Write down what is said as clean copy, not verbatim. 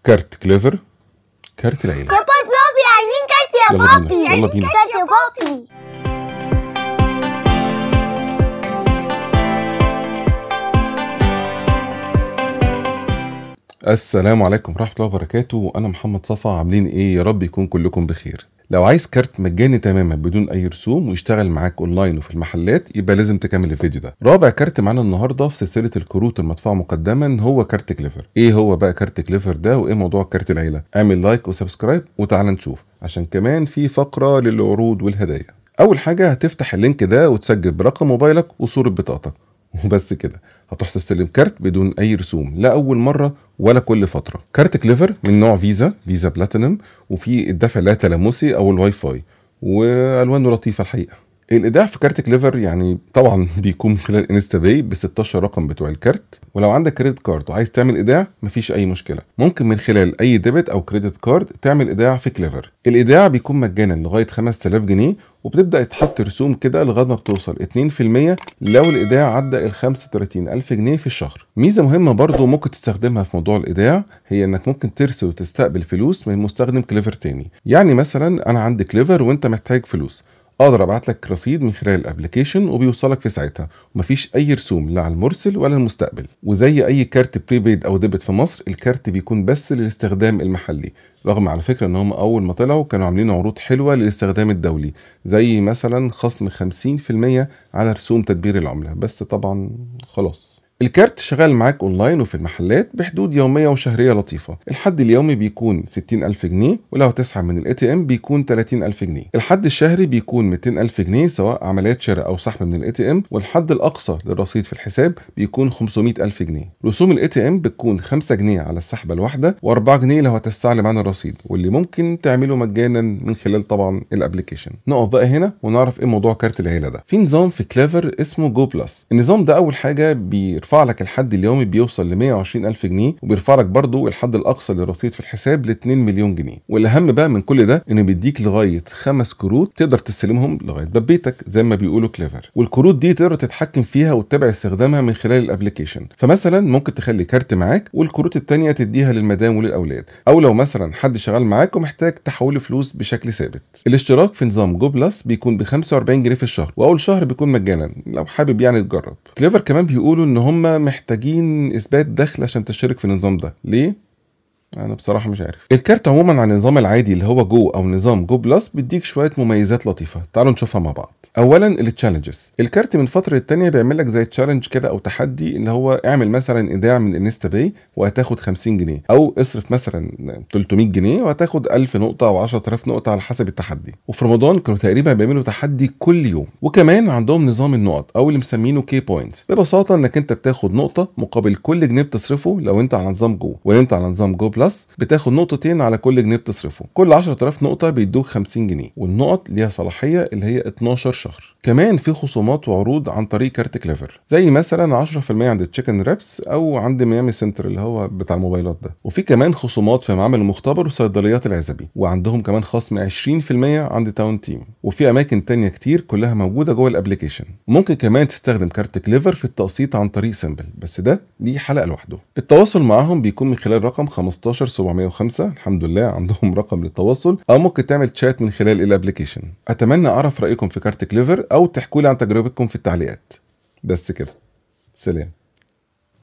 كارت كليفر، كارت العيلة. يا بابي عايزين كارت يا يلا بابي، بينا، يلا بينا. كارت يا بابي. السلام عليكم ورحمة الله وبركاته. أنا محمد صفا. عاملين إيه؟ يا رب يكون كلكم بخير. لو عايز كارت مجاني تماما بدون أي رسوم ويشتغل معاك أونلاين وفي المحلات يبقى لازم تكمل الفيديو ده. رابع كارت معانا النهاردة في سلسلة الكروت المدفوعة مقدما هو كارت كليفر. إيه هو بقى كارت كليفر ده وإيه موضوع كارت العيلة؟ اعمل لايك وسبسكرايب وتعالى نشوف، عشان كمان في فقرة للعروض والهدايا. أول حاجة هتفتح اللينك ده وتسجل برقم موبايلك وصورة بطاقتك وبس كده هتروح تستلم كارت بدون اي رسوم، لا اول مره ولا كل فتره. كارت كليفر من نوع فيزا بلاتينم، وفي الدفع لا تلامسي او الواي فاي، والوانه لطيفه الحقيقه. الايداع في كارت كليفر يعني طبعا بيكون من خلال انستا باي ب 16 رقم بتوع الكارت، ولو عندك كريدت كارد وعايز تعمل ايداع مفيش اي مشكله، ممكن من خلال اي ديبت او كريدت كارد تعمل ايداع في كليفر. الايداع بيكون مجانا لغايه 5000 جنيه، وبتبدا يتحط رسوم كده لغايه ما بتوصل 2% لو الايداع عدى ال 35000 جنيه في الشهر. ميزه مهمه برضو ممكن تستخدمها في موضوع الايداع هي انك ممكن ترسل وتستقبل فلوس من مستخدم كليفر تاني. يعني مثلا انا عندي كليفر وانت محتاج فلوس، اقدر ابعت لك رصيد من خلال الابلكيشن وبيوصلك في ساعتها، ومفيش اي رسوم لا على المرسل ولا المستقبل. وزي اي كارت بريبيد او ديبت في مصر، الكارت بيكون بس للاستخدام المحلي، رغم على فكره ان هم اول ما طلعوا كانوا عاملين عروض حلوه للاستخدام الدولي، زي مثلا خصم 50% على رسوم تدبير العمله، بس طبعا خلاص. الكارت شغال معاك اونلاين وفي المحلات بحدود يوميه وشهريه لطيفه. الحد اليومي بيكون 60000 جنيه، ولو تسحب من الاي تي ام بيكون 30000 جنيه. الحد الشهري بيكون 200000 جنيه سواء عمليات شراء او سحب من الاي تي ام، والحد الاقصى للرصيد في الحساب بيكون 500000 جنيه. رسوم الاي تي ام بتكون 5 جنيه على السحبه الواحده، و4 جنيه لو هتستعلم عن الرصيد، واللي ممكن تعمله مجانا من خلال طبعا الابلكيشن. نقف بقى هنا ونعرف ايه موضوع كارت العيله ده. في نظام في كليفر اسمه جو بلس. النظام ده اول حاجه بيرفع لك الحد اليومي بيوصل ل 120000 جنيه، وبيرفع لك برضه الحد الاقصى للرصيد في الحساب ل 2 مليون جنيه. والاهم بقى من كل ده انه بيديك لغايه 5 كروت تقدر تستلمهم لغايه باب بيتك زي ما بيقولوا كليفر، والكروت دي تقدر تتحكم فيها وتتابع استخدامها من خلال الابلكيشن. فمثلا ممكن تخلي كارت معاك والكروت التانية تديها للمدام وللاولاد، او لو مثلا حد شغال معاك ومحتاج تحول فلوس بشكل ثابت. الاشتراك في نظام جو بلس بيكون ب 45 جنيه في الشهر، واول شهر بيكون مجانا لو حابب يعني تجرب. كليفر كمان بيقولوا ان هم محتاجين اثبات دخل عشان تشترك في النظام ده. ليه؟ انا بصراحه مش عارف. الكارت عموما عن النظام العادي اللي هو جو او نظام جو بلس بيديك شويه مميزات لطيفه، تعالوا نشوفها مع بعض. اولا التشالنجز. الكارت من فتره للتانيه بيعمل لك زي تشالنج كده او تحدي، اللي هو اعمل مثلا ايداع من انستا باي وهتاخد 50 جنيه، او اصرف مثلا 300 جنيه وهتاخد 1000 نقطه او 10000 نقطه على حسب التحدي. وفي رمضان كانوا تقريبا بيعملوا تحدي كل يوم. وكمان عندهم نظام النقط او اللي مسمينه كي بوينتس. ببساطه انك انت بتاخد نقطه مقابل كل جنيه بتصرفه لو انت على نظام جو، ولو انت على نظام جو بلس بتاخد نقطتين على كل جنيه بتصرفه. كل 10000 نقطه بيدوك 50 جنيه، والنقط ليها صلاحيه اللي هي 12 شهر. كمان في خصومات وعروض عن طريق كارت كليفر، زي مثلا 10% عند تشيكن رابس او عند ميامي سنتر اللي هو بتاع الموبايلات ده. وفي كمان خصومات في معمل المختبر وصيدليات العزبي، وعندهم كمان خصم 20% عند تاون تيم، وفي اماكن تانية كتير كلها موجوده جوه الابلكيشن. ممكن كمان تستخدم كارت كليفر في التقسيط عن طريق سيمبل، بس ده ليه حلقه لوحده. التواصل معاهم بيكون من خلال رقم 15705، الحمد لله عندهم رقم للتواصل، او ممكن تعمل تشات من خلال الابلكيشن. اتمنى اعرف رايكم في كارت كليفر او تحكوا لي عن تجربتكم في التعليقات. بس كده، سلام.